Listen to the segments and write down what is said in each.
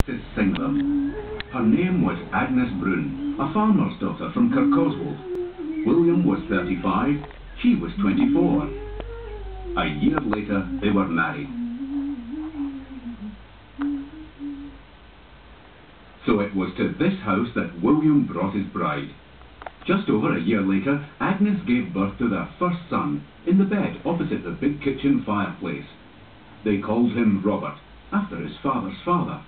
to sing them. Her name was Agnes Brune, a farmer's daughter from Kirkoswald. William was 35, she was 24. A year later, they were married. So it was to this house that William brought his bride. Just over a year later, Agnes gave birth to their first son, in the bed opposite the big kitchen fireplace. They called him Robert, after his father's father.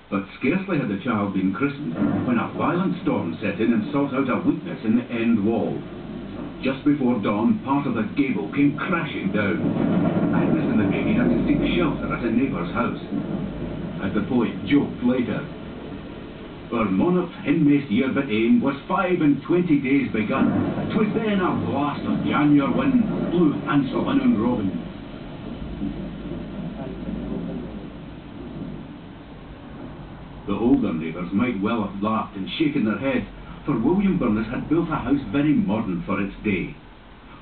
But scarcely had the child been christened when a violent storm set in and sought out a weakness in the end wall. Just before dawn, part of the gable came crashing down. Agnes and the baby had to seek shelter at a neighbour's house. As the poet joked later, "Our monarch's hinmaist year but ane was 25 days begun. 'Twas then a blast of January wind blew Hansel and Robin." The older neighbours might well have laughed and shaken their heads, for William Burness had built a house very modern for its day.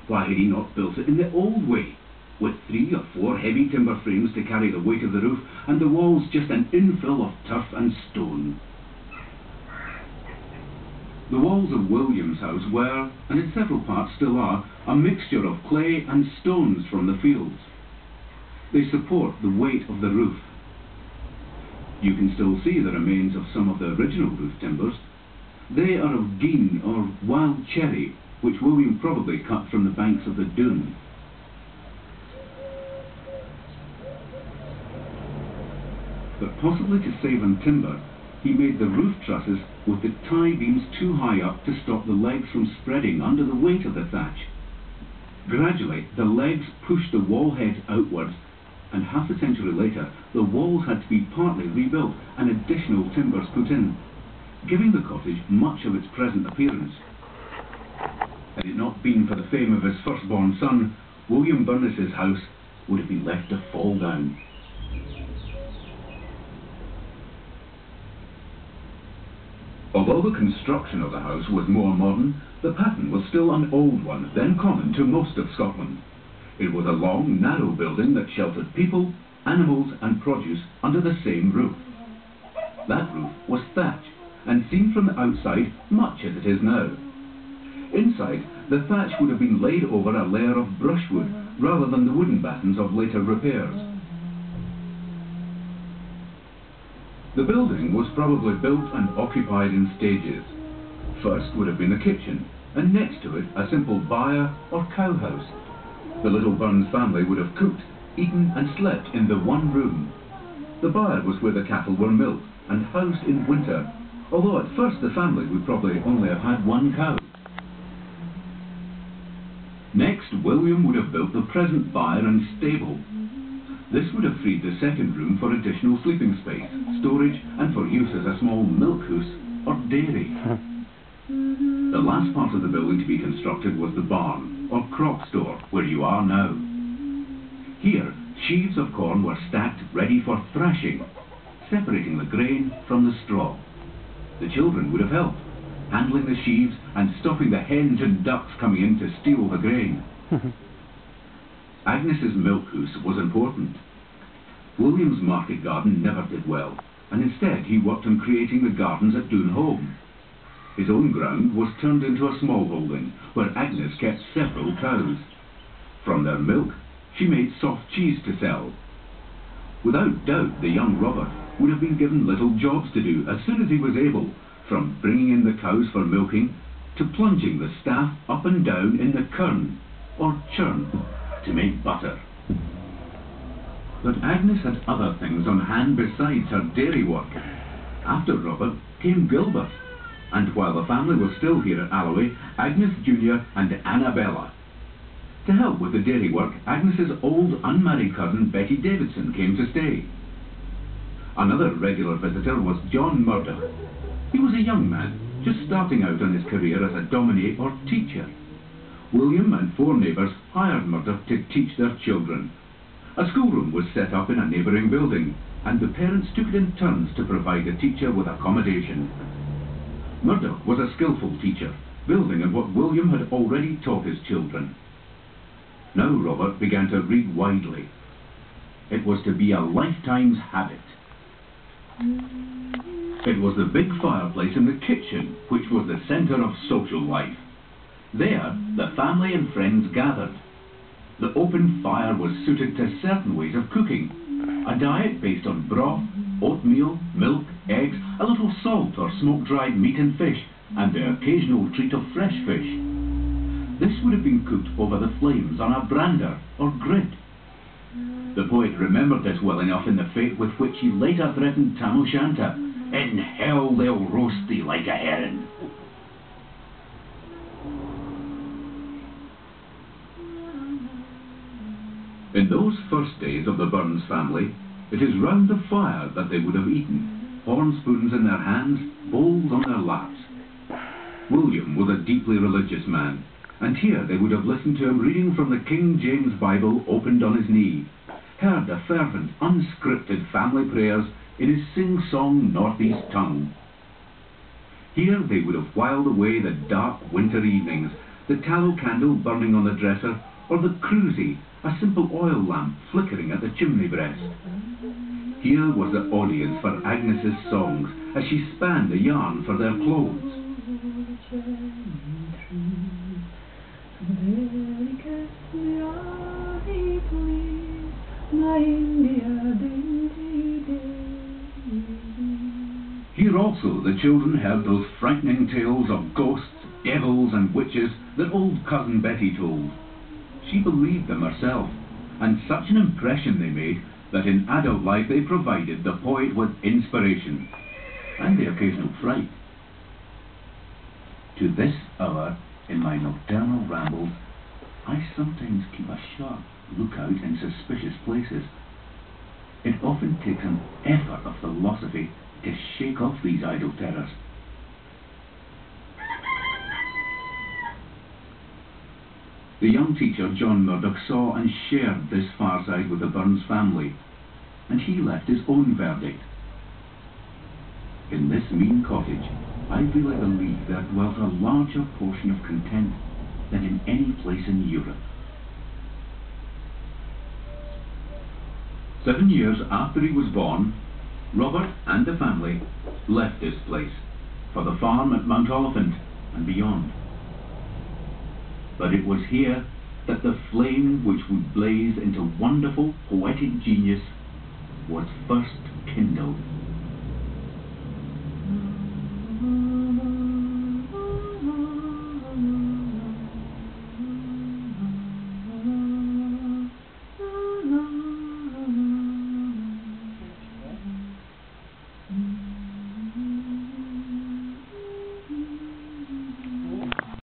Why had he not built it in the old way, with 3 or 4 heavy timber frames to carry the weight of the roof, and the walls just an infill of turf and stone? The walls of William's house were, and in several parts still are, a mixture of clay and stones from the fields. They support the weight of the roof. You can still see the remains of some of the original roof timbers. They are of gean or wild cherry, which William probably cut from the banks of the Doon. But possibly to save on timber, he made the roof trusses with the tie beams too high up to stop the legs from spreading under the weight of the thatch. Gradually, the legs pushed the wall heads outwards, and half a century later, the walls had to be partly rebuilt and additional timbers put in, giving the cottage much of its present appearance. Had it not been for the fame of his firstborn son, William Burness's house would have been left to fall down. Although the construction of the house was more modern, the pattern was still an old one, then common to most of Scotland. It was a long, narrow building that sheltered people, animals and produce under the same roof. That roof was thatch, and seen from the outside much as it is now. Inside, the thatch would have been laid over a layer of brushwood rather than the wooden battens of later repairs. The building was probably built and occupied in stages. First would have been the kitchen, and next to it a simple byre or cow house. The little Burns family would have cooked, eaten and slept in the one room. The byre was where the cattle were milked and housed in winter, although at first the family would probably only have had one cow. Next, William would have built the present byre and stable. This would have freed the second room for additional sleeping space, storage and for use as a small milk house or dairy. The last part of the building to be constructed was the barn, or crop store, where you are now. Here, sheaves of corn were stacked ready for thrashing, separating the grain from the straw. The children would have helped, handling the sheaves and stopping the hens and ducks coming in to steal the grain. Agnes's milk house was important. William's market garden never did well, and instead he worked on creating the gardens at Doon Home. His own ground was turned into a small holding, where Agnes kept several cows. From their milk, she made soft cheese to sell. Without doubt, the young Robert would have been given little jobs to do as soon as he was able, from bringing in the cows for milking, to plunging the staff up and down in the kirn, or churn, to make butter. But Agnes had other things on hand besides her dairy work. After Robert came Gilbert, and while the family was still here at Alloway, Agnes Jr. and Annabella. To help with the dairy work, Agnes's old unmarried cousin Betty Davidson came to stay. Another regular visitor was John Murdoch. He was a young man, just starting out on his career as a dominie or teacher. William and 4 neighbours hired Murdoch to teach their children. A schoolroom was set up in a neighbouring building, and the parents took it in turns to provide the teacher with accommodation. Murdoch was a skillful teacher, building on what William had already taught his children. Now Robert began to read widely. It was to be a lifetime's habit. It was the big fireplace in the kitchen which was the centre of social life. There, the family and friends gathered. The open fire was suited to certain ways of cooking. A diet based on broth, oatmeal, milk, eggs, a little salt or smoke-dried meat and fish, and the occasional treat of fresh fish. This would have been cooked over the flames on a brander or grid. The poet remembered this well enough in the fate with which he later threatened Tam O'Shanter. In hell they'll roast thee like a heron. In those first days of the Burns family, it is round the fire that they would have eaten, horn spoons in their hands, bowls on their laps. William was a deeply religious man, and here they would have listened to him reading from the King James Bible opened on his knee, heard the fervent, unscripted family prayers in his sing-song northeast tongue. Here they would have whiled away the dark winter evenings, the tallow candle burning on the dresser, or the cruisie, a simple oil lamp flickering at the chimney breast. Here was the audience for Agnes's songs as she spanned the yarn for their clothes. Here also the children heard those frightening tales of ghosts, devils and witches that old Cousin Betty told. She believed them herself, and such an impression they made that in adult life they provided the poet with inspiration and the occasional fright. To this hour, in my nocturnal rambles, I sometimes keep a sharp lookout in suspicious places. It often takes an effort of philosophy to shake off these idle terrors. The young teacher, John Murdoch, saw and shared this far side with the Burns family, and he left his own verdict. In this mean cottage, I really believe there dwelt a larger portion of content than in any place in Europe. 7 years after he was born, Robert and the family left this place for the farm at Mount Oliphant and beyond. But it was here that the flame which would blaze into wonderful poetic genius was first kindled.